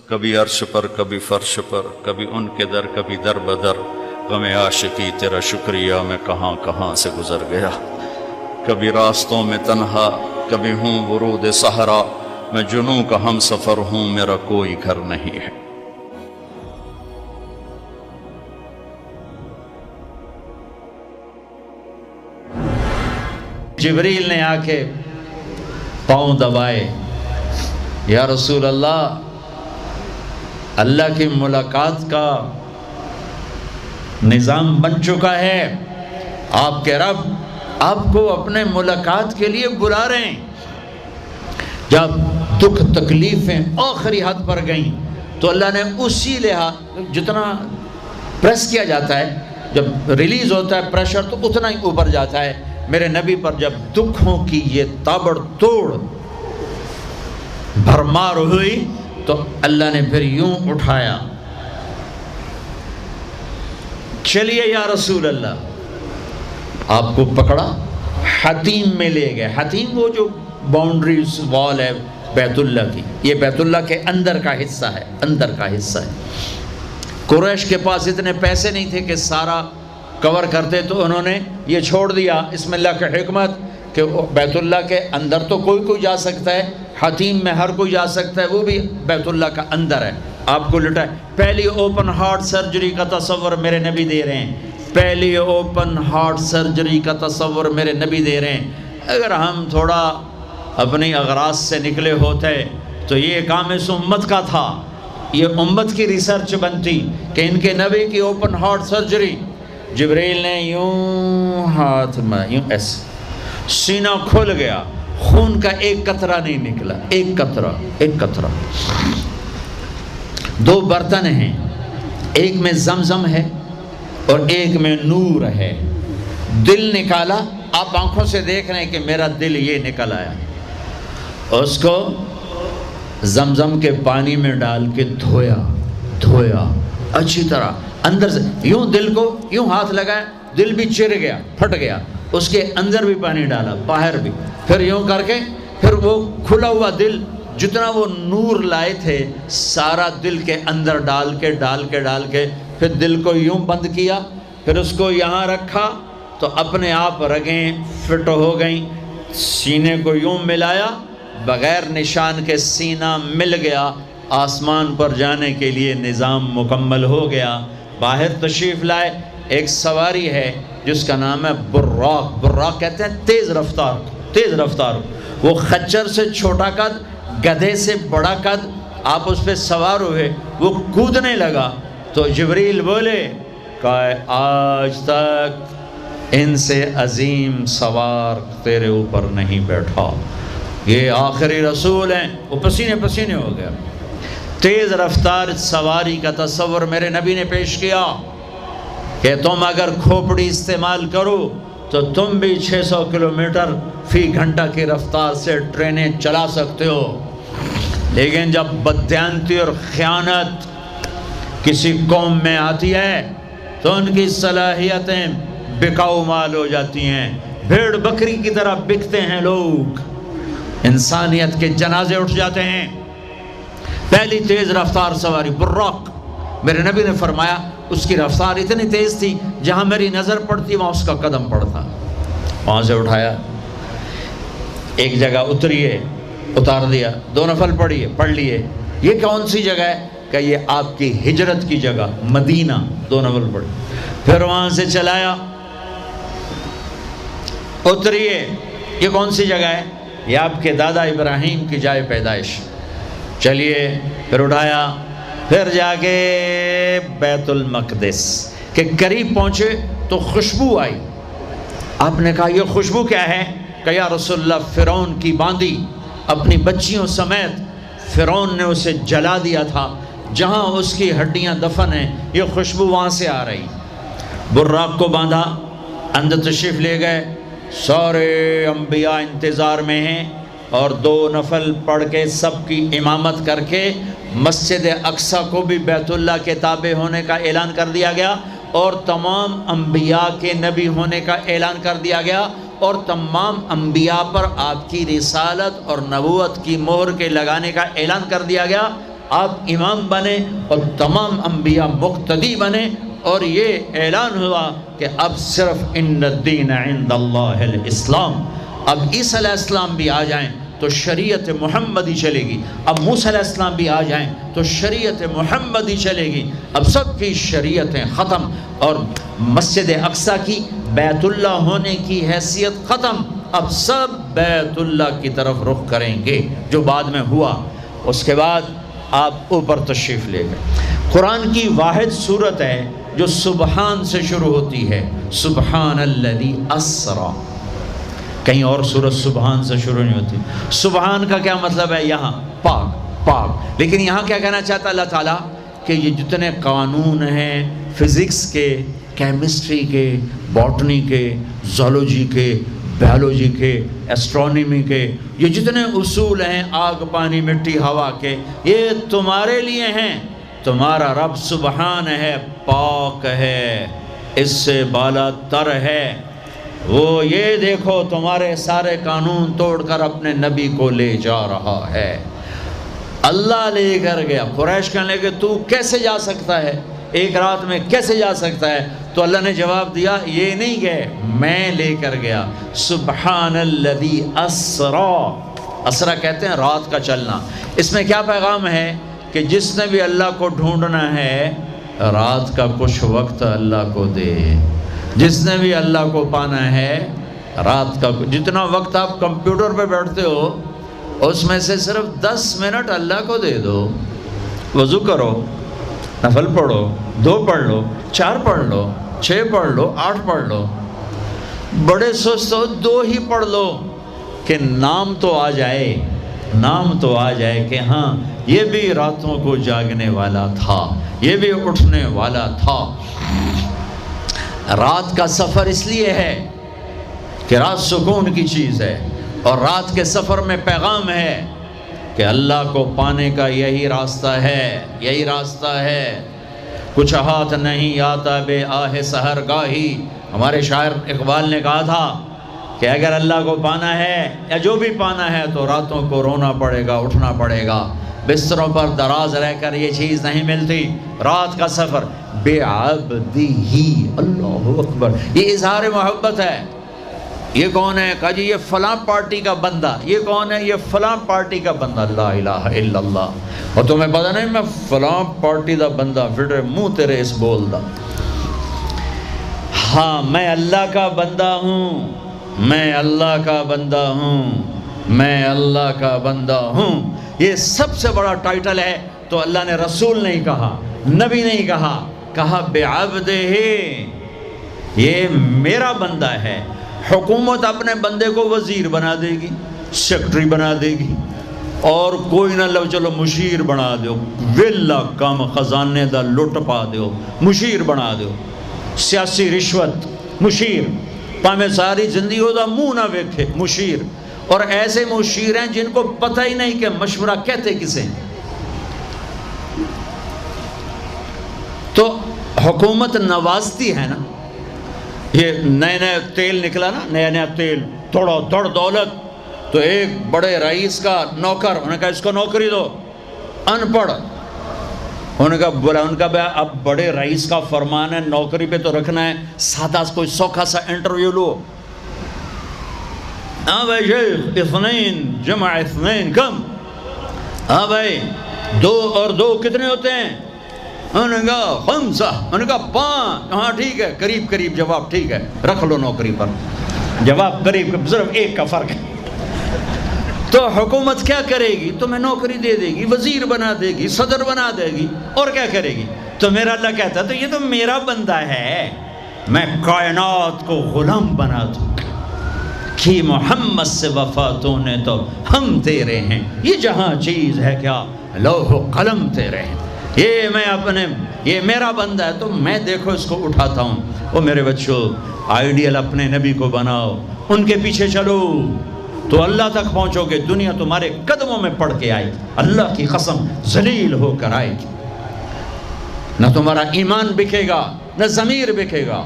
کبھی عرش پر کبھی فرش پر، کبھی ان کے در کبھی در بدر، غم عاشقی تیرا شکریہ میں کہاں کہاں سے گزر گیا، کبھی راستوں میں تنہا کبھی ہوں ورود صحرا، میں جنوں کا ہم سفر ہوں میرا کوئی گھر نہیں ہے۔ جبریل نے آ کے پاؤں دبائے، یا رسول اللہ، اللہ کی ملاقات کا نظام بن چکا ہے، آپ کے رب آپ کو اپنے ملاقات کے لیے بلا رہے ہیں۔ جب دکھ تکلیفیں آخری حد پر گئیں تو اللہ نے اسی لحاظ، جتنا پریس کیا جاتا ہے جب ریلیز ہوتا ہے پریشر تو اتنا ہی اوپر جاتا ہے، میرے نبی پر جب دکھوں کی یہ تابڑ توڑ بھرمار ہوئی تو اللہ نے پھر یوں اٹھایا، چلیے یا رسول اللہ، آپ کو پکڑا، حتیم میں لے گئے۔ حتیم وہ جو باؤنڈریز وال ہے بیت اللہ کی، یہ بیت اللہ کے اندر کا حصہ ہے، اندر کا حصہ ہے۔ قریش کے پاس اتنے پیسے نہیں تھے کہ سارا کور کرتے، تو انہوں نے یہ چھوڑ دیا، اسم اللہ کی حکمت، کہ بیت اللہ کے اندر تو کوئی جا سکتا ہے، حتیم میں ہر کوئی جا سکتا ہے، وہ بھی بیت اللہ کا اندر ہے۔ آپ کو لٹائے، پہلی اوپن ہارٹ سرجری کا تصور میرے نبی دے رہے ہیں، پہلی اوپن ہارٹ سرجری کا تصور میرے نبی دے رہے ہیں۔ اگر ہم تھوڑا اپنی اغراض سے نکلے ہوتے تو یہ کام اس امت کا تھا، یہ امت کی ریسرچ بنتی کہ ان کے نبی کی اوپن ہارٹ سرجری۔ جبریل نے یوں ہاتھ میں یوں ایسے، سینہ کھل گیا، خون کا ایک قطرہ نہیں نکلا، ایک قطرہ۔ دو برتن ہیں، ایک میں زمزم ہے اور ایک میں نور ہے۔ دل نکالا، آپ آنکھوں سے دیکھ رہے ہیں کہ میرا دل یہ نکل آیا، اس کو زمزم کے پانی میں ڈال کے دھویا اچھی طرح، اندر سے یوں دل کو یوں ہاتھ لگایا، دل بھی چر گیا، پھٹ گیا، اس کے اندر بھی پانی ڈالا، باہر بھی، پھر یوں کر کے، پھر وہ کھلا ہوا دل جتنا وہ نور لائے تھے سارا دل کے اندر ڈال کے پھر دل کو یوں بند کیا، پھر اس کو یہاں رکھا تو اپنے آپ رگیں فٹ ہو گئیں، سینے کو یوں ملایا، بغیر نشان کے سینہ مل گیا، آسمان پر جانے کے لیے نظام مکمل ہو گیا۔ باہر تشریف لائے، ایک سواری ہے جس کا نام ہے براق کہتے ہیں تیز رفتار، وہ خچر سے چھوٹا قد، گدھے سے بڑا قد، آپ اس پہ سوار ہوئے، وہ کودنے لگا تو جبریل بولے کہ آج تک ان سے عظیم سوار تیرے اوپر نہیں بیٹھا، یہ آخری رسول ہیں۔ وہ پسینے ہو گیا۔ تیز رفتار سواری کا تصور میرے نبی نے پیش کیا کہ تم اگر کھوپڑی استعمال کرو تو تم بھی 600 کلومیٹر فی گھنٹہ کی رفتار سے ٹرینیں چلا سکتے ہو، لیکن جب بددیانتی اور خیانت کسی قوم میں آتی ہے تو ان کی صلاحیتیں بکاؤ مال ہو جاتی ہیں، بھیڑ بکری کی طرح بکتے ہیں لوگ، انسانیت کے جنازے اٹھ جاتے ہیں۔ پہلی تیز رفتار سواری براق، میرے نبی نے فرمایا اس کی رفتار اتنی تیز تھی جہاں میری نظر پڑتی وہاں اس کا قدم پڑتا، وہاں سے اٹھایا، ایک جگہ اتار دیا، 2 نفل پڑھ لیے، یہ کون سی جگہ ہے کہ یہ آپ کی ہجرت کی جگہ مدینہ، 2 نفل پڑھی، پھر وہاں سے چلایا، اتریے، یہ کون سی جگہ ہے، یہ آپ کے دادا ابراہیم کی جائے پیدائش، چلیے، پھر اٹھایا، پھر جا کے بیت المقدس کے قریب پہنچے تو خوشبو آئی، آپ نے کہا یہ خوشبو کیا ہے؟ کہ یا رسول اللہ فرعون کی باندی اپنی بچیوں سمیت فرعون نے اسے جلا دیا تھا، جہاں اس کی ہڈیاں دفن ہیں یہ خوشبو وہاں سے آ رہی۔ براق کو باندھا، اندر تشریف لے گئے، سارے انبیاء انتظار میں ہیں، اور 2 نفل پڑھ کے سب کی امامت کر کے مسجد اقصیٰ کو بھی بیت اللہ کے تابع ہونے کا اعلان کر دیا گیا، اور تمام انبیاء کے نبی ہونے کا اعلان کر دیا گیا، اور تمام انبیاء پر آپ کی رسالت اور نبوت کی مہر کے لگانے کا اعلان کر دیا گیا۔ آپ امام بنے اور تمام انبیاء مقتدی بنے، اور یہ اعلان ہوا کہ اب صرف ان الدین عند اللہ الاسلام، اب عیسیٰ علیہ السلام بھی آ جائیں تو شریعت محمدی چلے گی، اب موسیٰ علیہ السلام بھی آ جائیں تو شریعت محمدی چلے گی، اب سب کی شریعتیں ختم، اور مسجد اقصیٰ کی بیت اللہ ہونے کی حیثیت ختم، اب سب بیت اللہ کی طرف رخ کریں گے، جو بعد میں ہوا۔ اس کے بعد آپ اوپر تشریف لے گئے۔ قرآن کی واحد صورت ہے جو سبحان سے شروع ہوتی ہے، سبحان الذی اسرا، کہیں اور سورت سبحان سے شروع نہیں ہوتی۔ سبحان کا کیا مطلب ہے؟ یہاں پاک پاک، لیکن یہاں کیا کہنا چاہتا اللہ تعالیٰ کہ یہ جتنے قانون ہیں فزکس کے، کیمسٹری کے، باٹنی کے، زولوجی کے، بیولوجی کے، ایسٹرونومی کے، یہ جتنے اصول ہیں آگ پانی مٹی ہوا کے، یہ تمہارے لیے ہیں۔ تمہارا رب سبحان ہے، پاک ہے، اس سے بالا تر ہے، وہ یہ دیکھو تمہارے سارے قانون توڑ کر اپنے نبی کو لے جا رہا ہے۔ اللہ لے کر گیا۔ قریش کہنے لگے تو کیسے جا سکتا ہے، ایک رات میں کیسے جا سکتا ہے؟ تو اللہ نے جواب دیا یہ نہیں گئے، میں لے کر گیا۔ سبحان الذی اسرا، اسرا کہتے ہیں رات کا چلنا۔ اس میں کیا پیغام ہے کہ جس نے بھی اللہ کو ڈھونڈنا ہے رات کا کچھ وقت اللہ کو دے، جس نے بھی اللہ کو پانا ہے رات کا، جتنا وقت آپ کمپیوٹر پہ بیٹھتے ہو اس میں سے صرف 10 منٹ اللہ کو دے دو۔ وضو کرو، نفل پڑھو، 2 پڑھ لو، 4 پڑھ لو، 6 پڑھ لو، 8 پڑھ لو، بڑے سست ہو 2 ہی پڑھ لو، کہ نام تو آ جائے، نام تو آ جائے کہ ہاں یہ بھی راتوں کو جاگنے والا تھا، یہ بھی اٹھنے والا تھا۔ رات کا سفر اس لیے ہے کہ رات سکون کی چیز ہے، اور رات کے سفر میں پیغام ہے کہ اللہ کو پانے کا یہی راستہ ہے، یہی راستہ ہے۔ کچھ ہاتھ نہیں آتا بے آہ سحر گاہی، ہمارے شاعر اقبال نے کہا تھا کہ اگر اللہ کو پانا ہے یا جو بھی پانا ہے تو راتوں کو رونا پڑے گا، اٹھنا پڑے گا، بستروں پر دراز رہ کر یہ چیز نہیں ملتی۔ رات کا سفر بے عبدی، اللہ اکبر، یہ اظہار محبت ہے۔ یہ کون ہے؟ کہا جی یہ فلاں پارٹی کا بندہ۔ یہ کون ہے؟ یہ فلاں پارٹی کا بندہ۔ لا الہ الا اللہ۔ اور تمہیں پتہ نہیں میں فلاں پارٹی دا بندہ، پھر منہ تیرے اس بول دا، ہاں میں اللہ کا بندہ ہوں، میں اللہ کا بندہ ہوں، میں اللہ کا بندہ ہوں۔ یہ سب سے بڑا ٹائٹل ہے۔ تو اللہ نے رسول نہیں کہا، نبی نہیں کہا، کہا بعبدہ، یہ میرا بندہ ہے۔ حکومت اپنے بندے کو وزیر بنا دے گی، سیکٹری بنا دے گی، اور کوئی نہ لو چلو مشیر بنا دو، ویلا کم خزانے دا لٹ پا دو، مشیر بنا دو، سیاسی رشوت مشیر، پامے ساری زندگی ہو دا منہ نہ ویکھے مشیر۔ اور ایسے مشیر ہیں جن کو پتہ ہی نہیں کہ مشورہ کہتے کسے۔ تو حکومت نوازتی ہے نا، یہ نئے نئے تیل نکلا نا، نیا نیا تیل، تھوڑا دڑ دولت، تو ایک بڑے رئیس کا نوکر، انہوں نے کہا اس کو نوکری دو، ان پڑھ، انہوں نے کہا بولا، ان کا اب بڑے رئیس کا فرمان ہے نوکری پہ تو رکھنا ہے، سادہ کوئی سوکھا سا انٹرویو لو۔ ہاں بھائی شیخ، 2 جمع 2 کم؟ ہاں بھائی 2 اور 2 کتنے ہوتے ہیں؟ انہوں نے کہا 5، انہوں نے کہا 5، ہاں ٹھیک ہے، قریب قریب جواب، ٹھیک ہے رکھ لو نوکری پر، جواب قریب، صرف 1 کا فرق ہے۔ تو حکومت کیا کرے گی؟ تمہیں نوکری دے دے گی، وزیر بنا دے گی، صدر بنا دے گی، اور کیا کرے گی؟ تو میرا اللہ کہتا ہے تو یہ تو میرا بندہ ہے، میں کائنات کو غلام بنا دوں کہ محمد سے وفا تو نے تو ہم تیرے ہیں، یہ جہاں چیز ہے کیا لوح و قلم تیرے ہیں، یہ میرا بندہ ہے تو میں دیکھو اس کو اٹھاتا ہوں۔ وہ میرے بچوں، آئیڈیل اپنے نبی کو بناؤ، ان کے پیچھے چلو تو اللہ تک پہنچو گے، دنیا تمہارے قدموں میں پڑ کے آئے گی، اللہ کی قسم ذلیل ہو کر آئے گی، نہ تمہارا ایمان بکے گا نہ ضمیر بکے گا،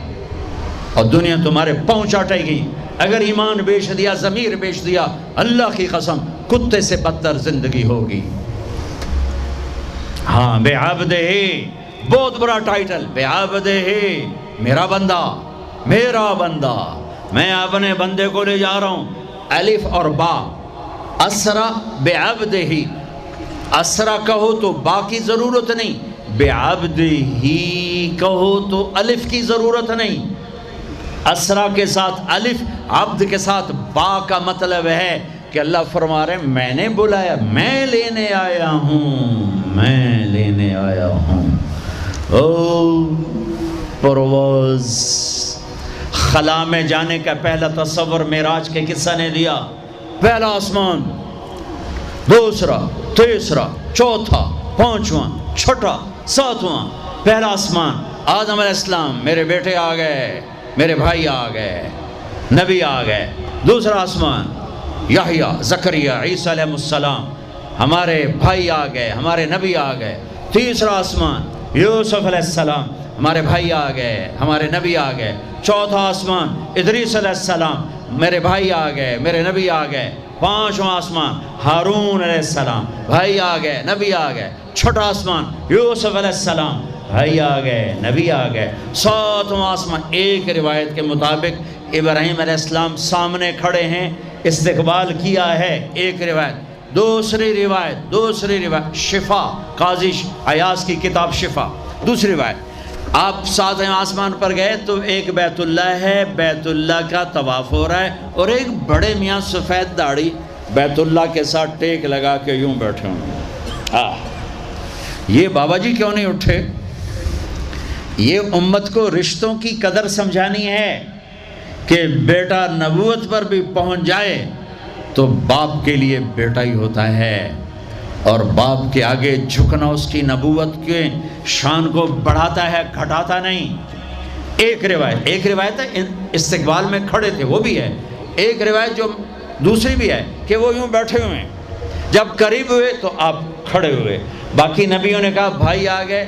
اور دنیا تمہارے پاؤں چاٹے گی۔ اگر ایمان بیچ دیا، ضمیر بیچ دیا، اللہ کی قسم کتے سے بدتر زندگی ہوگی۔ ہاں بعبدہ، بہت بڑا ٹائٹل، بعبدہ، میرا بندہ، میرا بندہ، میں اپنے بندے کو لے جا رہا ہوں۔ الف اور با، اسرا بعبدہ، اسرا کہو تو با کی ضرورت نہیں، بعبدہ کہو تو الف کی ضرورت نہیں۔ اسرا کے ساتھ الف، عبد کے ساتھ با کا مطلب ہے کہ اللہ فرما رہے ہیں میں نے بلایا، میں لینے آیا ہوں، میں لینے آیا ہوں۔ او پرواز، خلا میں جانے کا پہلا تصور معراج کے قصہ نے دیا۔ پہلا آسمان، دوسرا، تیسرا، چوتھا، پانچواں، چھٹا، ساتواں۔ پہلا آسمان، آدم علیہ السلام، میرے بیٹے آ گئے، میرے بھائی آ گئے، نبی آ گئے۔ دوسرا آسمان، یحییٰ، زکریا، عیسیٰ علیہ السلام، ہمارے بھائی آ گئے، ہمارے نبی آ گئے۔ تیسرا آسمان، یوسف علیہ السلام، ہمارے بھائی آ گئے، ہمارے نبی آ گئے۔ چوتھا آسمان، ادریس علیہ السلام، میرے بھائی آ گئے، میرے نبی آ گئے۔ پانچواں آسمان، ہارون علیہ السلام، بھائی آ گئے، نبی آ گئے۔ چھٹا آسمان، یوسف علیہ السلام، بھائی آ گئے، نبی آ گئے۔ ساتواں آسمان، ایک روایت کے مطابق ابراہیم علیہ السلام سامنے کھڑے ہیں، استقبال کیا ہے، ایک روایت۔ دوسری روایت شفا، قاضی عیاض کی کتاب شفا، دوسری روایت، آپ ساتویں آسمان پر گئے تو ایک بیت اللہ ہے، بیت اللہ کا طواف ہو رہا ہے، اور ایک بڑے میاں سفید داڑھی بیت اللہ کے ساتھ ٹیک لگا کے یوں بیٹھے ہوں۔ یہ بابا جی کیوں نہیں اٹھے؟ یہ امت کو رشتوں کی قدر سمجھانی ہے کہ بیٹا نبوت پر بھی پہنچ جائے تو باپ کے لیے بیٹا ہی ہوتا ہے، اور باپ کے آگے جھکنا اس کی نبوت کے شان کو بڑھاتا ہے، گھٹاتا نہیں۔ ایک روایت ہے استقبال میں کھڑے تھے، وہ بھی ہے۔ ایک روایت جو دوسری بھی ہے کہ وہ یوں بیٹھے ہوئے ہیں، جب قریب ہوئے تو آپ کھڑے ہوئے۔ باقی نبیوں نے کہا بھائی آ گئے،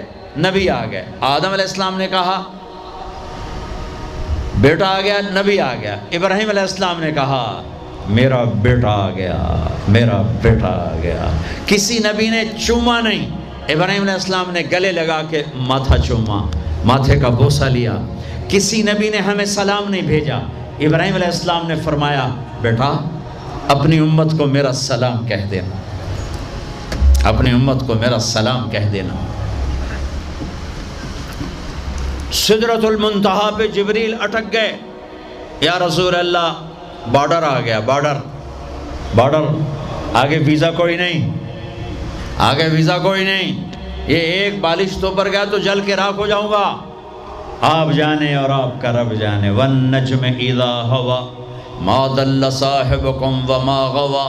نبی آ گئے۔ آدم علیہ السلام نے کہا بیٹا آ گیا، نبی آ گیا۔ ابراہیم علیہ السلام نے کہا میرا بیٹا آ گیا، میرا بیٹا آ گیا۔ کسی نبی نے چوما نہیں، ابراہیم علیہ السلام نے گلے لگا کے ماتھا چوما، ماتھے کا بوسہ لیا۔ کسی نبی نے ہمیں سلام نہیں بھیجا، ابراہیم علیہ السلام نے فرمایا بیٹا اپنی امت کو میرا سلام کہہ دینا، اپنی امت کو میرا سلام کہہ دینا۔ سدرۃ المنتہا پہ جبریل اٹک گئے، یا رسول اللہ بارڈر آ گیا، بارڈر، آگے ویزا کوئی نہیں، آگے ویزا کوئی نہیں، یہ ایک بالش تو پر گیا تو جل کے راکھ ہو جاؤں گا۔ آپ جانے اور آپ کا رب جانے۔ وَالنَّجْمِ إِذَا هَوَى مَا ضَلَّ صَاحِبُكُمْ وَمَا غَوَى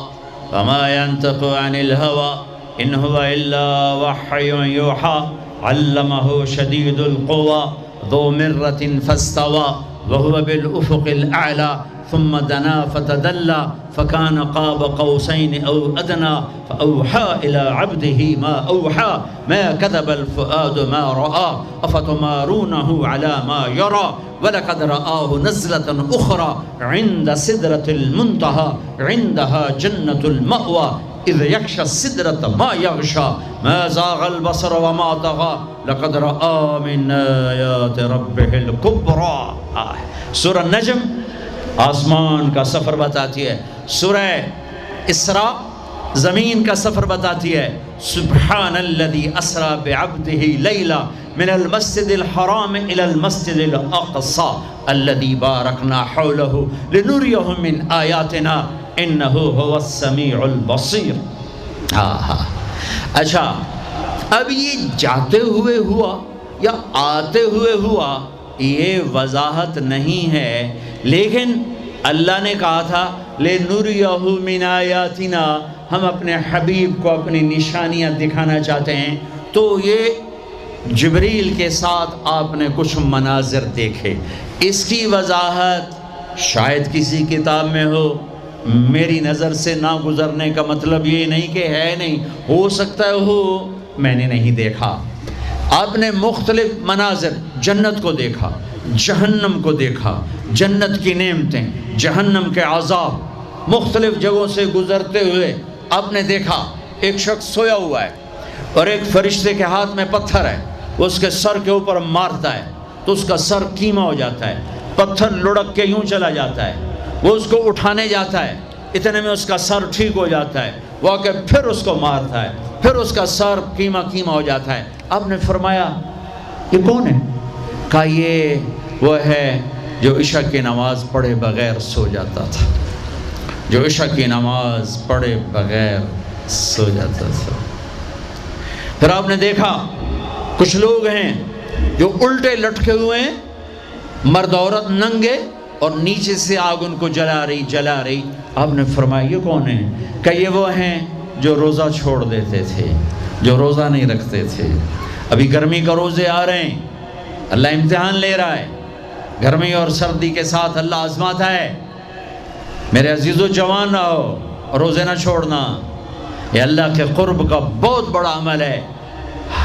وَمَا يَنْطِقُ عَنِ الْهَوَى إِنْ هُوَ إِلَّا وَحْيٌ يُوحَىٰ عَلَّمَهُ شَدِيدُ الْقُوَىٰ ذُو مِرَّةٍ فَاسْتَوَىٰ وَهُوَ بِالْأُفُقِ الْأَعْلَىٰ ثم دنا فتدلى فكان قاب قوسين أو أدنى فأوحى إلى عبده ما أوحى ما كذب الفؤاد ما رأى أفتمارونه على ما يرى ولقد رآه نزلة أخرى عند سدرة المنتهى عندها جنة المأوى إذ يغشى السدرة ما يغشى ما زاغ البصر وما طغى لقد رأى من آيات ربه الكبرى۔ سورہ نجم آسمان کا سفر بتاتی ہے، سورہ اسراء زمین کا سفر بتاتی ہے۔ سبحان الذی اسرا بعبدہ لیلا من المسجد الحرام الى المسجد الاقصى الذی بارکنا حولہ لنریہ من آیاتنا انہ هو السمیع البصیر۔ اچھا اب یہ جاتے ہوئے ہوا یا آتے ہوئے ہوا یہ وضاحت نہیں ہے، لیکن اللہ نے کہا تھا لِنُرِيَهُ مِنْ آیَاتِنَا، ہم اپنے حبیب کو اپنی نشانیاں دکھانا چاہتے ہیں۔ تو یہ جبریل کے ساتھ آپ نے کچھ مناظر دیکھے، اس کی وضاحت شاید کسی کتاب میں ہو، میری نظر سے نہ گزرنے کا مطلب یہ نہیں کہ ہے نہیں، ہو سکتا ہے ہو، میں نے نہیں دیکھا۔ آپ نے مختلف مناظر، جنت کو دیکھا، جہنم کو دیکھا، جنت کی نعمتیں، جہنم کے عذاب، مختلف جگہوں سے گزرتے ہوئے آپ نے دیکھا ایک شخص سویا ہوا ہے، اور ایک فرشتے کے ہاتھ میں پتھر ہے، وہ اس کے سر کے اوپر مارتا ہے تو اس کا سر کیما ہو جاتا ہے، پتھر لڑک کے یوں چلا جاتا ہے، وہ اس کو اٹھانے جاتا ہے، اتنے میں اس کا سر ٹھیک ہو جاتا ہے، وہ آ کے پھر اس کو مارتا ہے، پھر اس کا سر کیما ہو جاتا ہے۔ آپ نے فرمایا یہ کون ہے؟ کہا یہ وہ ہے جو عشاء کی نماز پڑھے بغیر سو جاتا تھا، جو عشاء کی نماز پڑھے بغیر سو جاتا تھا۔ پھر آپ نے دیکھا کچھ لوگ ہیں جو الٹے لٹکے ہوئے ہیں، مرد عورت ننگے، اور نیچے سے آگ ان کو جلا رہی۔ آپ نے فرمایا یہ کون ہیں؟ کہ یہ وہ ہیں جو روزہ چھوڑ دیتے تھے، جو روزہ نہیں رکھتے تھے۔ ابھی گرمی کا روزے آ رہے ہیں، اللہ امتحان لے رہا ہے، گرمی اور سردی کے ساتھ اللہ آزماتا ہے۔ میرے عزیزو جوان رہو، روزے نہ چھوڑنا، یہ اللہ کے قرب کا بہت بڑا عمل ہے۔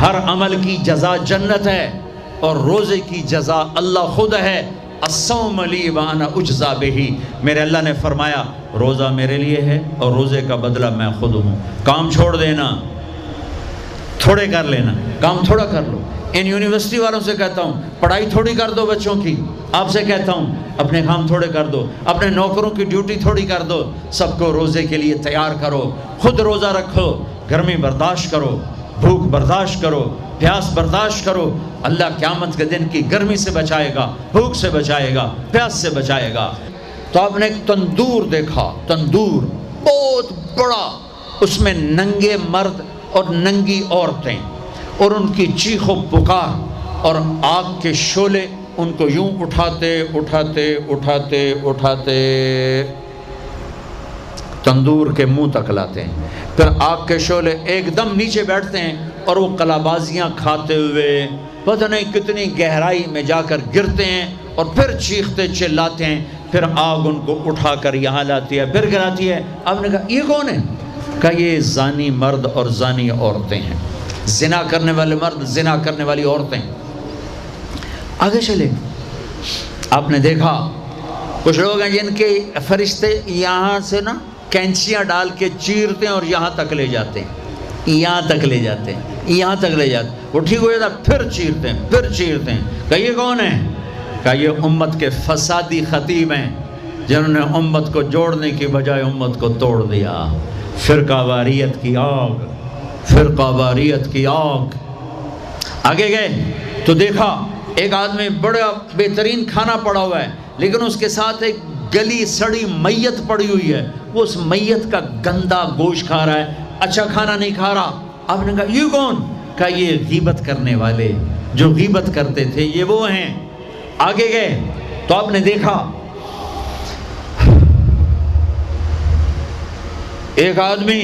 ہر عمل کی جزا جنت ہے، اور روزے کی جزا اللہ خود ہے۔ الصوم لی وانا اجزا بہ، میرے اللہ نے فرمایا روزہ میرے لیے ہے اور روزے کا بدلہ میں خود ہوں۔ کام چھوڑ دینا، تھوڑے کر لینا، کام تھوڑا کر لو۔ ان یونیورسٹی والوں سے کہتا ہوں پڑھائی تھوڑی کر دو بچوں کی، آپ سے کہتا ہوں اپنے کام تھوڑے کر دو، اپنے نوکروں کی ڈیوٹی تھوڑی کر دو، سب کو روزے کے لیے تیار کرو، خود روزہ رکھو، گرمی برداشت کرو، بھوک برداشت کرو، پیاس برداشت کرو۔ اللہ قیامت کے دن کی گرمی سے بچائے گا، بھوک سے بچائے گا، پیاس سے بچائے گا۔ تو آپ نے ایک تندور دیکھا، تندور بہت بڑا، اس میں ننگے مرد اور ننگی عورتیں، اور ان کی چیخ و پکار، اور آگ کے شعلے ان کو یوں اٹھاتے تندور کے منہ تک لاتے ہیں، پھر آگ کے شعلے ایک دم نیچے بیٹھتے ہیں، اور وہ کلابازیاں کھاتے ہوئے پتہ نہیں کتنی گہرائی میں جا کر گرتے ہیں، اور پھر چیختے چلاتے ہیں، پھر آگ ان کو اٹھا کر یہاں لاتی ہے، پھر گراتی ہے۔ آپ نے کہا یہ کون ہے؟ کہا یہ زانی مرد اور زانی عورتیں ہیں، زنا کرنے والے مرد، زنا کرنے والی عورتیں۔ آگے چلے، آپ نے دیکھا کچھ لوگ ہیں جن کے فرشتے یہاں سے نا کینچیاں ڈال کے چیرتے ہیں اور یہاں تک لے جاتے ہیں، یہاں تک لے جاتے ہیں، یہاں تک لے جاتے ہیں، وہ ٹھیک ہو جاتا پھر چیرتے ہیں، پھر چیرتے ہیں۔ کہ یہ کون ہے؟ کہ یہ امت کے فسادی خطیب ہیں، جنہوں نے امت کو جوڑنے کی بجائے امت کو توڑ دیا۔ فرقہ واریت کی آگ، فرقہ واریت کی آگ۔ آگے گئے تو دیکھا ایک آدمی بڑا بہترین کھانا پڑا ہوا ہے، لیکن اس کے ساتھ ایک گلی سڑی میت پڑی ہوئی ہے، وہ اس میت کا گندا گوشت کھا رہا ہے، اچھا کھانا نہیں کھا رہا۔ آپ نے کہا یہ کون؟ کہا یہ غیبت کرنے والے، جو غیبت کرتے تھے یہ وہ ہیں۔ آگے گئے تو آپ نے دیکھا ایک آدمی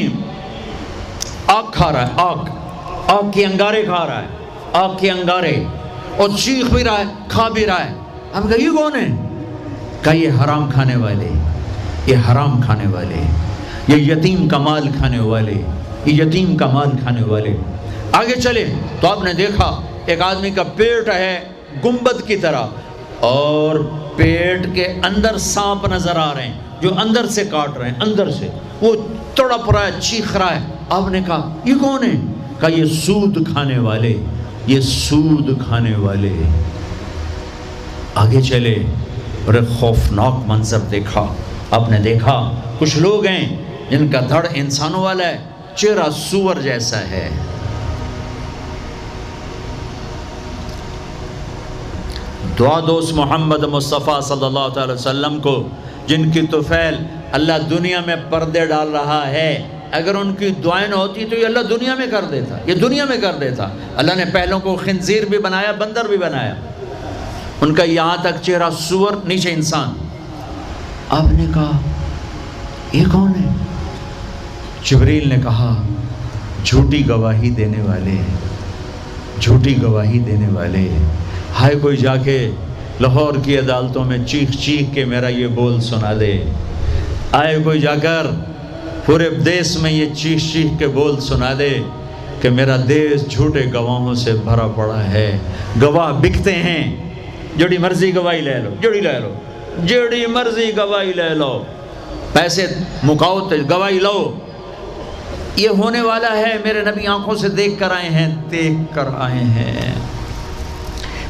آگ کھا رہا ہے، آگ کے انگارے کھا رہا ہے، آگ کے انگارے، اور چیخ بھی رہا ہے، کھا بھی رہا ہے۔ آپ نے کہا یہ کون ہے؟ کہا یہ حرام کھانے والے، یہ حرام کھانے والے، یہ یتیم کا مال کھانے والے، یہ یتیم کا مال کھانے والے۔ آگے چلے تو آپ نے دیکھا ایک آدمی کا پیٹ ہے گنبد کی طرح، اور پیٹ کے اندر سانپ نظر آ رہے ہیں جو اندر سے کاٹ رہے ہیں، اندر سے وہ تڑپ رہا ہے، چیخ رہا ہے۔ آپ نے کہا یہ کون ہے؟ کہا یہ سود کھانے والے، یہ سود کھانے والے۔ آگے چلے اور ایک خوفناک منظر دیکھا۔ آپ نے دیکھا کچھ لوگ ہیں جن کا دھڑ انسانوں والا ہے، چہرہ سور جیسا ہے۔ دعا دوست محمد مصطفیٰ صلی اللہ تعالی وسلم کو، جن کی طفیل اللہ دنیا میں پردے ڈال رہا ہے، اگر ان کی دعائیں نہ ہوتی تو یہ اللہ دنیا میں کر دیتا، یہ دنیا میں کر دیتا۔ اللہ نے پہلوں کو خنزیر بھی بنایا، بندر بھی بنایا، ان کا یہاں تک چہرہ سور، نیچے انسان۔ آپ نے کہا یہ کون ہے؟ جبریل نے کہا جھوٹی گواہی دینے والے، جھوٹی گواہی دینے والے۔ ہائے کوئی جا کے لاہور کی عدالتوں میں چیخ چیخ کے میرا یہ بول سنا دے، آئے کوئی جا کر پورے دیس میں یہ چیخ چیخ کے بول سنا دے کہ میرا دیس جھوٹے گواہوں سے بھرا پڑا ہے، گواہ بکتے ہیں، جڑی مرضی گواہی لے لو، جڑی مرضی گواہی لے لو، پیسے مکاؤ تو گواہی لو۔ یہ ہونے والا ہے، میرے نبی آنکھوں سے دیکھ کر آئے ہیں، دیکھ کر آئے ہیں۔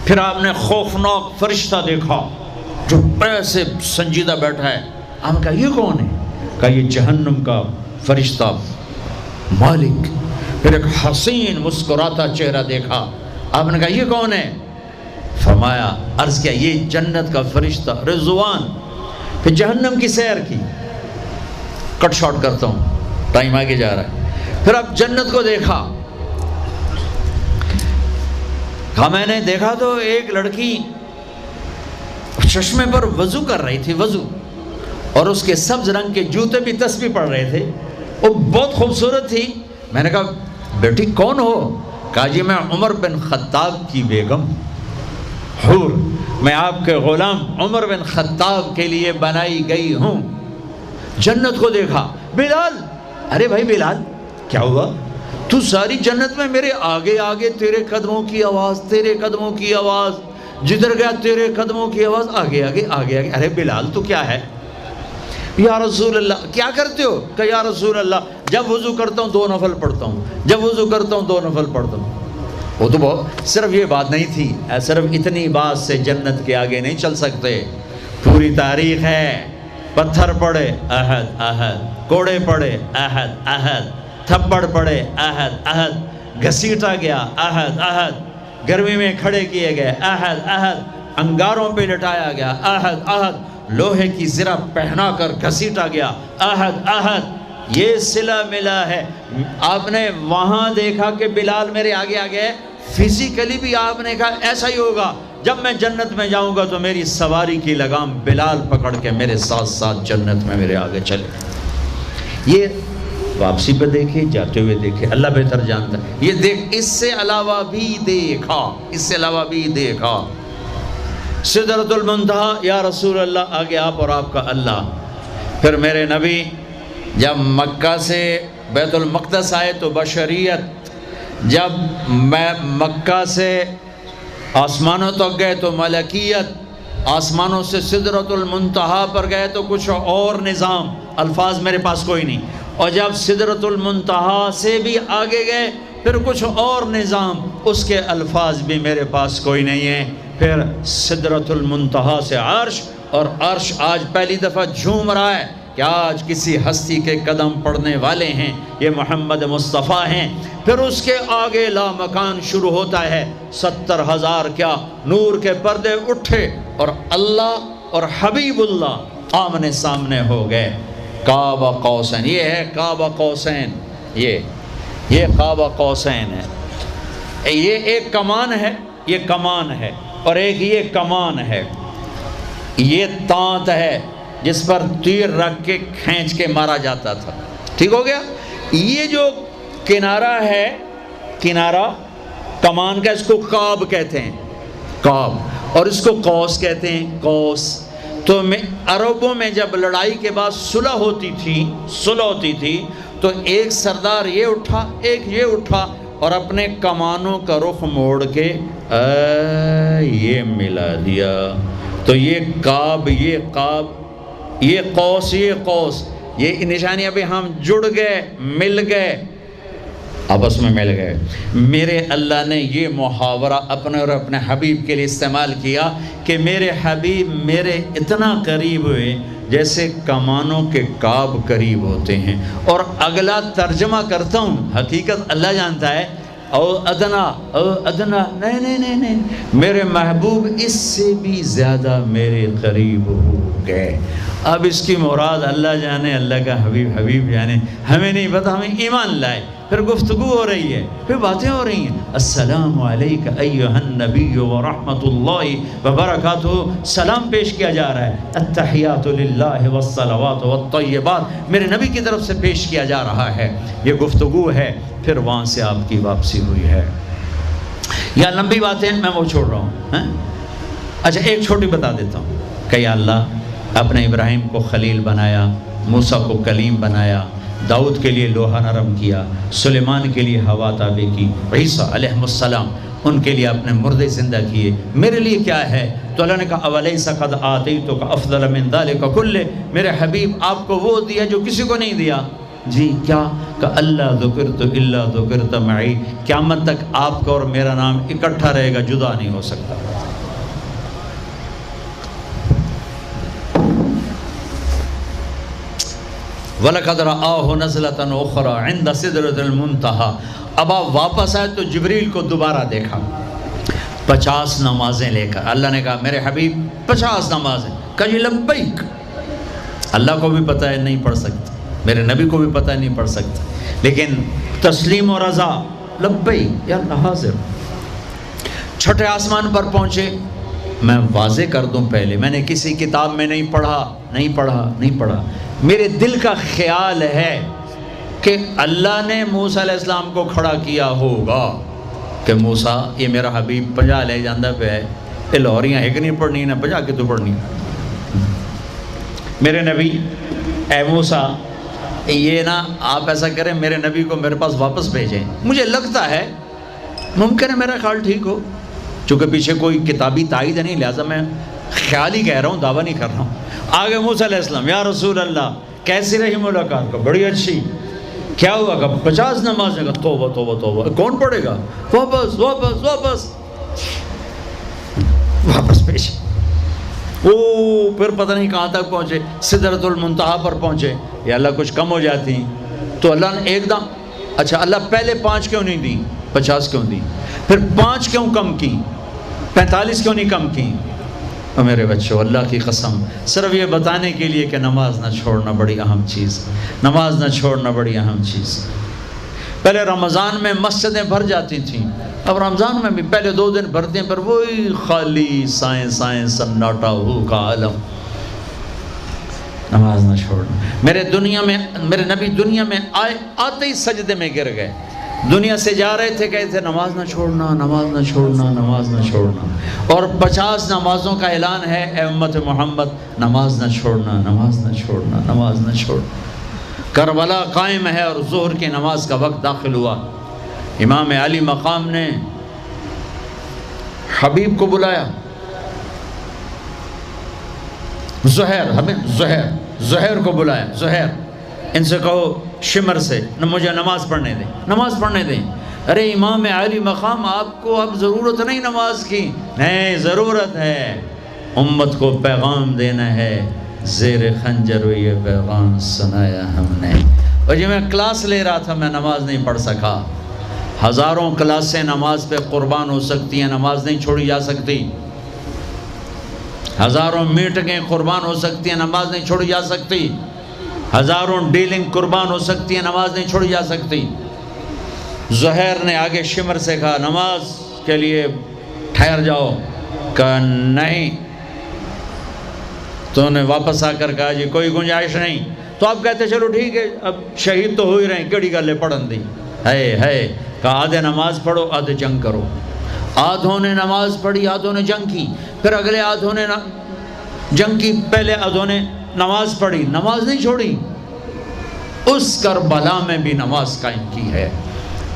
پھر آپ نے خوفناک فرشتہ دیکھا جو ایسے سنجیدہ بیٹھا ہے۔ آپ نے کہا یہ کون ہے؟ کہا یہ جہنم کا فرشتہ مالک۔ پھر ایک حسین مسکراتا چہرہ دیکھا۔ آپ نے کہا یہ کون ہے؟ فرمایا، عرض کیا یہ جنت کا فرشتہ رضوان۔ پھر جہنم کی سیر کی۔ کٹ شارٹ کرتا ہوں، ٹائم آگے جا رہا ہے۔ پھر اب جنت کو دیکھا۔ کہا میں نے دیکھا تو ایک لڑکی چشمے پر وضو کر رہی تھی، وضو، اور اس کے سبز رنگ کے جوتے بھی تسبیح پڑھ رہے تھے، وہ بہت خوبصورت تھی۔ میں نے کہا بیٹی کون ہو؟ کہا جی میں عمر بن خطاب کی بیگم حور، میں آپ کے غلام عمر بن خطاب کے لیے بنائی گئی ہوں۔ جنت کو دیکھا۔ بلال، ارے بھائی بلال کیا ہوا؟ تو ساری جنت میں میرے آگے آگے، تیرے قدموں کی آواز، تیرے قدموں کی آواز، جدھر گیا تیرے قدموں کی آواز، آگے آگے آگے آگے۔ ارے بلال تو کیا ہے؟ یا رسول اللہ کیا کرتے ہو؟ کہ یا رسول اللہ جب وضو کرتا ہوں 2 نفل پڑھتا ہوں، جب وضو کرتا ہوں 2 نفل پڑھتا ہوں۔ وہ تو بہت، صرف یہ بات نہیں تھی، صرف اتنی بات سے جنت کے آگے نہیں چل سکتے، پوری تاریخ ہے۔ پتھر پڑے احد احد، کوڑے پڑے احد احد، تھپڑ پڑے احد احد، گھسیٹا گیا احد احد، گرمی میں کھڑے کیے گئے احد احد، انگاروں پہ لٹایا گیا احد احد، لوہے کی زرہ پہنا کر گھسیٹا گیا احد احد۔ یہ صلہ ملا ہے۔ آپ نے وہاں دیکھا کہ بلال میرے آگے آگے ہے، فزیکلی بھی آپ نے کہا ایسا ہی ہوگا، جب میں جنت میں جاؤں گا تو میری سواری کی لگام بلال پکڑ کے میرے ساتھ ساتھ جنت میں میرے آگے چلے۔ یہ واپسی پہ دیکھے، جاتے ہوئے دیکھے، اللہ بہتر جانتا ہے۔ یہ دیکھ، اس سے علاوہ بھی دیکھا، اس سے علاوہ بھی دیکھا۔ سدرۃ المنتہا، یا رسول اللہ آگے آپ اور آپ کا اللہ۔ پھر میرے نبی جب مکہ سے بیت المقدس آئے تو بشریت، جب میں مکہ سے آسمانوں تک گئے تو ملکیت، آسمانوں سے سدرۃ المنتہا پر گئے تو کچھ اور نظام، الفاظ میرے پاس کوئی نہیں، اور جب سدرۃ المنتہا سے بھی آگے گئے پھر کچھ اور نظام، اس کے الفاظ بھی میرے پاس کوئی نہیں ہے۔ پھر سدرۃ المنتہا سے عرش، اور عرش آج پہلی دفعہ جھوم رہا ہے کہ آج کسی ہستی کے قدم پڑنے والے ہیں، یہ محمد مصطفیٰ ہیں۔ پھر اس کے آگے لامکان شروع ہوتا ہے، 70,000 کیا نور کے پردے اٹھے، اور اللہ اور حبیب اللہ آمنے سامنے ہو گئے۔ کعبہ قوسین، یہ ہے کعبہ قوسین، یہ کعبہ قوسین ہے۔ یہ ایک کمان ہے، یہ کمان ہے، اور ایک یہ کمان ہے، یہ تانت ہے جس پر تیر رکھ کے کھینچ کے مارا جاتا تھا۔ ٹھیک ہو گیا؟ یہ جو کنارہ ہے، کنارہ کمان کا، اس کو قاب کہتے ہیں، قاب، اور اس کو قوس کہتے ہیں، قوس۔ تو عربوں میں جب لڑائی کے بعد صلح ہوتی تھی تو ایک سردار یہ اٹھا، ایک یہ اٹھا، اور اپنے کمانوں کا رخ موڑ کے یہ ملا دیا، تو یہ قاب، یہ قاب، یہ قوس، یہ قوس، یہ نشانیاں بھی ہم جڑ گئے، مل گئے، آپس میں مل گئے۔ میرے اللہ نے یہ محاورہ اپنے اور اپنے حبیب کے لیے استعمال کیا کہ میرے حبیب میرے اتنا قریب ہوئے جیسے کمانوں کے قاب قریب ہوتے ہیں۔ اور اگلا ترجمہ کرتا ہوں، حقیقت اللہ جانتا ہے، او ادنا، او ادنا، نہیں، میرے محبوب اس سے بھی زیادہ میرے قریب ہو گئے۔ اب اس کی مراد اللہ جانے، اللہ کا حبیب جانے، ہمیں نہیں پتہ، ہمیں ایمان لائے۔ پھر گفتگو ہو رہی ہے، پھر باتیں ہو رہی ہیں، السلام علیکہ ایہا النبی ورحمۃ اللہ وبرکاتہ، سلام پیش کیا جا رہا ہے، التحیات للہ والصلوات والطیبات میرے نبی کی طرف سے پیش کیا جا رہا ہے، یہ گفتگو ہے۔ پھر وہاں سے آپ کی واپسی ہوئی ہے۔ یا لمبی باتیں میں وہ چھوڑ رہا ہوں، اچھا ایک چھوٹی بتا دیتا ہوں کہ یا اللہ اپنے ابراہیم کو خلیل بنایا، موسیٰ کو کلیم بنایا، داؤد کے لیے لوہا نرم کیا، سلیمان کے لیے ہوا تابع کی، عیسیٰ علیہ السلام ان کے لیے اپنے مردے زندہ کیے، میرے لیے کیا ہے؟ تو اللہ نے کہا اولیس قد آتیتک افضل من ذلک کلہ، میرے حبیب آپ کو وہ دیا جو کسی کو نہیں دیا۔ جی کیا؟ کہ اللہ ذکرت الا ذکرت معی، قیامت تک آپ کا اور میرا نام اکٹھا رہے گا، جدا نہیں ہو سکتا۔ وَلَقَدْ رَآهُ نَزْلَةً أُخْرَى عِنْدَ سِدْرَةِ الْمُنْتَهَى۔ اب آپ واپس آئے تو جبریل کو دوبارہ دیکھا 50 نمازیں لے کر۔ اللہ نے کہا میرے حبیب 50 نمازیں، کہا جی لبیک۔ اللہ کو بھی پتہ ہے نہیں پڑھ سکتے، میرے نبی کو بھی پتہ ہے نہیں پڑھ سکتے، لیکن تسلیم و رضا، لبیک یا اللہ حاضر۔ چھٹے آسمان پر پہنچے۔ میں واضح کر دوں پہلے، میں نے کسی کتاب میں نہیں پڑھا، میرے دل کا خیال ہے کہ اللہ نے موسیٰ علیہ السلام کو کھڑا کیا ہوگا کہ موسیٰ یہ میرا حبیب 50 لے جاندہ پہ ہے، یہ لاہوریاں ایک نہیں پڑھنی نہ 50 کے تو پڑھنی۔ میرے نبی اے موسیٰ یہ نا آپ ایسا کریں میرے نبی کو میرے پاس واپس بھیجیں، مجھے لگتا ہے ممکن ہے میرا خیال ٹھیک ہو، چونکہ پیچھے کوئی کتابی تائید نہیں، لہٰذا میں خیال ہی کہہ رہا ہوں، دعویٰ نہیں کر رہا ہوں۔ آگے موسیٰ علیہ السلام یا رسول اللہ کیسی رہی ملاقات؟ کا بڑی اچھی۔ کیا ہوا؟ کہ 50 نمازیں کا توبہ توبہ توبہ، کون پڑھے گا؟ واپس پیش۔ پھر پتہ نہیں کہاں تک پہنچے، سدرۃ المنتہا پر پہنچے۔ یا اللہ کچھ کم ہو جاتی تو اللہ نے ایک دم، اچھا اللہ پہلے 5 کیوں نہیں دی، 50 کیوں دی؟ پھر 5 کیوں کم کی، 45 کیوں نہیں کم کی؟ اور میرے بچوں اللہ کی قسم صرف یہ بتانے کے لیے کہ نماز نہ چھوڑنا بڑی اہم چیز، نماز نہ چھوڑنا بڑی اہم چیز۔ پہلے رمضان میں مسجدیں بھر جاتی تھیں، اب رمضان میں بھی پہلے 2 دن بھرتے ہیں، پر وہی خالی سائیں سناٹا ہو کا عالم۔ نماز نہ چھوڑنا۔ میرے نبی دنیا میں آتے ہی سجدے میں گر گئے، دنیا سے جا رہے تھے، کہتے تھے نماز نہ چھوڑنا، نماز نہ چھوڑنا، نماز نہ چھوڑنا۔ اور 50 نمازوں کا اعلان ہے، اے امت محمد نماز نہ چھوڑنا، نماز نہ چھوڑنا، نماز نہ چھوڑنا۔ کربلا قائم ہے اور ظہر کی نماز کا وقت داخل ہوا، امام علی مقام نے حبیب کو بلایا، زہیر کو بلایا، زہیر ان سے کہو شمر سے مجھے نماز پڑھنے دیں۔ ارے امام علی مقام آپ کو اب ضرورت نہیں نماز کی؟ نہیں ضرورت ہے، امت کو پیغام دینا ہے، زیر خنجر یہ پیغام سنایا ہم نے۔ اور جب میں کلاس لے رہا تھا میں نماز نہیں پڑھ سکا۔ ہزاروں کلاسیں نماز پہ قربان ہو سکتی ہیں، نماز نہیں چھوڑی جا سکتی۔ ہزاروں میٹنگیں قربان ہو سکتی ہیں، نماز نہیں چھوڑی جا سکتی۔ ہزاروں ڈیلنگ قربان ہو سکتی ہیں، نماز نہیں چھوڑی جا سکتی۔ زہیر نے آگے شمر سے کہا نماز کے لیے ٹھہر جاؤ، کہا نہیں۔ تو انہیں واپس آ کر کہا جی کوئی گنجائش نہیں۔ تو آپ کہتے چلو ٹھیک ہے، اب شہید تو ہو ہی رہے ہیں، کیڑی گلے پڑھن دی ہے۔ کہا آدھے نماز پڑھو آدھے جنگ کرو۔ آدھوں نے نماز پڑھی، آدھوں نے جنگ کی، پھر اگلے آدھوں نے جنگ کی، پہلے آدھوں نے نماز پڑھی، نماز نہیں چھوڑی۔ اس کربلا میں بھی نماز قائم کی ہے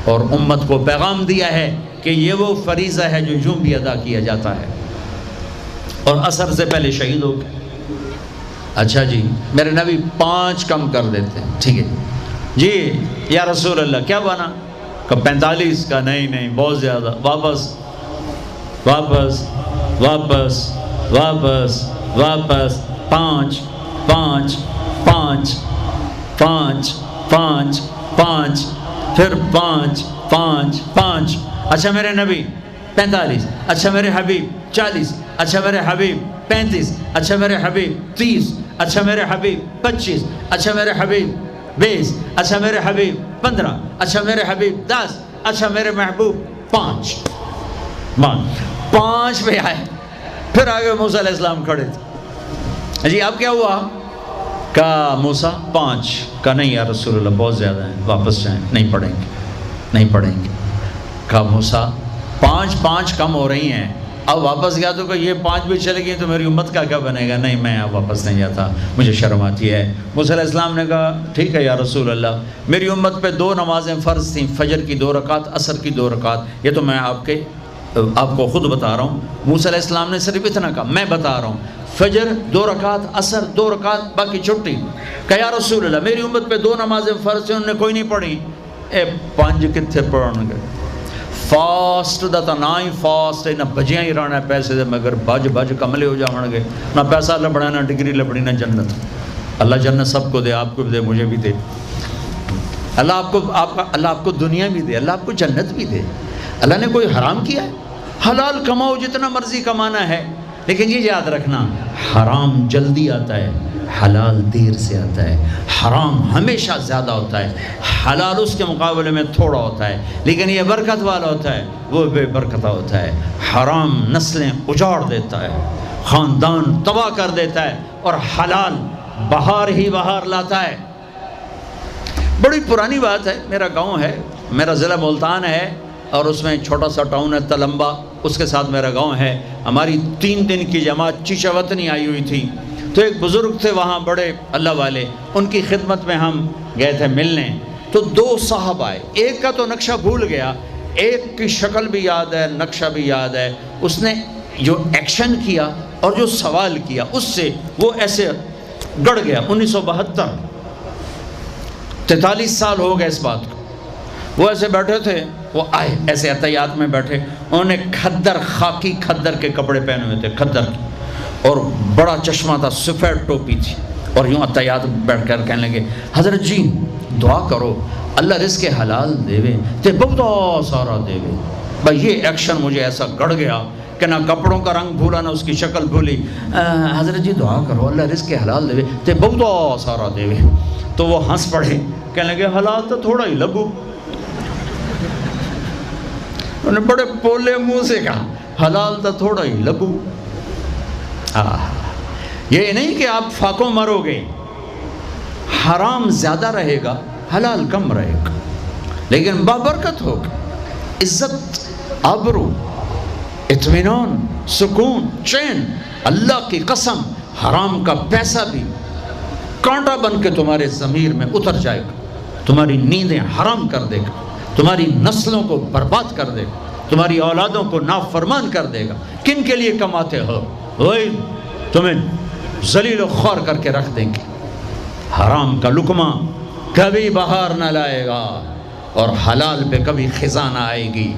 اور امت کو پیغام دیا ہے کہ یہ وہ فریضہ ہے جو یوں بھی ادا کیا جاتا ہے، اور عصر سے پہلے شہید ہو گئے۔ اچھا جی میرے نبی 5 کم کر دیتے ہیں، ٹھیک ہے جی یا رسول اللہ کیا بنا؟ کہ 45 کا نہیں بہت زیادہ، واپس واپس واپس واپس واپس 5 5 5 5 5 5 پھر 5 5 5۔ اچھا میرے نبی 45، اچھا میرے حبیب 40، اچھا میرے حبیب 35، اچھا میرے حبیب 30، اچھا میرے حبیب 25، اچھا میرے حبیب 20، اچھا میرے حبیب 15، اچھا میرے حبیب 10، اچھا میرے محبوب 5 پہ آئے۔ پھر آگے موسیٰ علیہ السلام کھڑے تھے، جی اب کیا ہوا؟ کہا موسیٰ 5، کہا نہیں یا رسول اللہ بہت زیادہ ہیں، واپس جائیں، نہیں پڑھیں گے۔ کہا موسیٰ 5 کم ہو رہی ہیں، اب واپس گیا تو کہ یہ 5 بھی چلے گئی تو میری امت کا کیا بنے گا؟ نہیں میں اب واپس نہیں جاتا، مجھے شرم آتی ہے۔ موسیٰ علیہ السلام نے کہا ٹھیک ہے یا رسول اللہ، میری امت پہ 2 نمازیں فرض تھیں، فجر کی 2 رکعت، عصر کی 2 رکعت، یہ تو میں آپ کے آپ کو خود بتا رہا ہوں، موسیٰ علیہ السلام نے صرف اتنا کہا، میں بتا رہا ہوں فجر 2 رکعت، عصر 2 رکعت، باقی چھٹی۔ کہ یا رسول اللہ میری امت پہ 2 نمازیں فرض ہیں، انہوں نے کوئی نہیں پڑھی۔ 5 کتنے پڑھن گے؟ فاسٹ دا تا نہ ہی فاسٹ ہے، نہ بجیاں ہی رہنا ہے پیسے دے، مگر بج کملے ہو جاؤں گے، نہ پیسہ لبنا، نہ ڈگری لبنی، نہ جنت۔ اللہ جنت سب کو دے، آپ کو بھی دے، مجھے بھی دے۔ اللہ آپ کو دنیا بھی دے، اللہ آپ کو جنت بھی دے۔ اللہ نے کوئی حرام کیا ہے؟ حلال کماؤ جتنا مرضی کمانا ہے، لیکن یہ یاد رکھنا حرام جلدی آتا ہے، حلال دیر سے آتا ہے۔ حرام ہمیشہ زیادہ ہوتا ہے، حلال اس کے مقابلے میں تھوڑا ہوتا ہے، لیکن یہ برکت والا ہوتا ہے، وہ بے برکتہ ہوتا ہے۔ حرام نسلیں اجاڑ دیتا ہے، خاندان تباہ کر دیتا ہے، اور حلال بہار ہی بہار لاتا ہے۔ بڑی پرانی بات ہے، میرا گاؤں ہے، میرا ضلع ملتان ہے، اور اس میں چھوٹا سا ٹاؤن ہے تلمبا، اس کے ساتھ میرا گاؤں ہے۔ ہماری 3 دن کی جماعت چیچا وطنی آئی ہوئی تھی، تو ایک بزرگ تھے وہاں بڑے اللہ والے، ان کی خدمت میں ہم گئے تھے ملنے۔ تو 2 صاحب آئے، ایک کا تو نقشہ بھول گیا، ایک کی شکل بھی یاد ہے، نقشہ بھی یاد ہے۔ اس نے جو ایکشن کیا اور جو سوال کیا، اس سے وہ ایسے گڑ گیا۔ 1972، 43 سال ہو گئے اس بات کو۔ وہ ایسے بیٹھے تھے، وہ آئے ایسے عطیات میں بیٹھے، انہوں نے کھدر، خاکی کھدر کے کپڑے پہنے ہوئے تھے، کھدر کے، اور بڑا چشمہ تھا، سفید ٹوپی تھی، اور یوں عطیات بیٹھ کر کہنے لگے حضرت جی دعا کرو اللہ رزق حلال دے تے بہت سارا دے۔ بھائی یہ ایکشن مجھے ایسا گڑ گیا کہ نہ کپڑوں کا رنگ بھولا، نہ اس کی شکل بھولی۔ حضرت جی دعا کرو اللہ رزق حلال دے تے بہت سارا دے۔ تو وہ ہنس پڑے، کہنے لگے حلال تو تھوڑا ہی لگو۔ انہوں نے بڑے پولے منہ سے کہا حلال تو تھوڑا ہی لگو۔ یہ نہیں کہ آپ فاقوں مرو گے، حرام زیادہ رہے گا، حلال کم رہے گا، لیکن بابرکت ہوگا، عزت، آبرو، اطمینان، سکون، چین۔ اللہ کی قسم حرام کا پیسہ بھی کانٹا بن کے تمہارے ضمیر میں اتر جائے گا، تمہاری نیندیں حرام کر دے گا، تمہاری نسلوں کو برباد کر دے گا، تمہاری اولادوں کو نافرمان کر دے گا۔ کن کے لیے کماتے ہو؟ وہی تمہیں ذلیل و خوار کر کے رکھ دیں گے۔ حرام کا لقمہ کبھی بہار نہ لائے گا، اور حلال پہ کبھی خزاں نہ آئے گی۔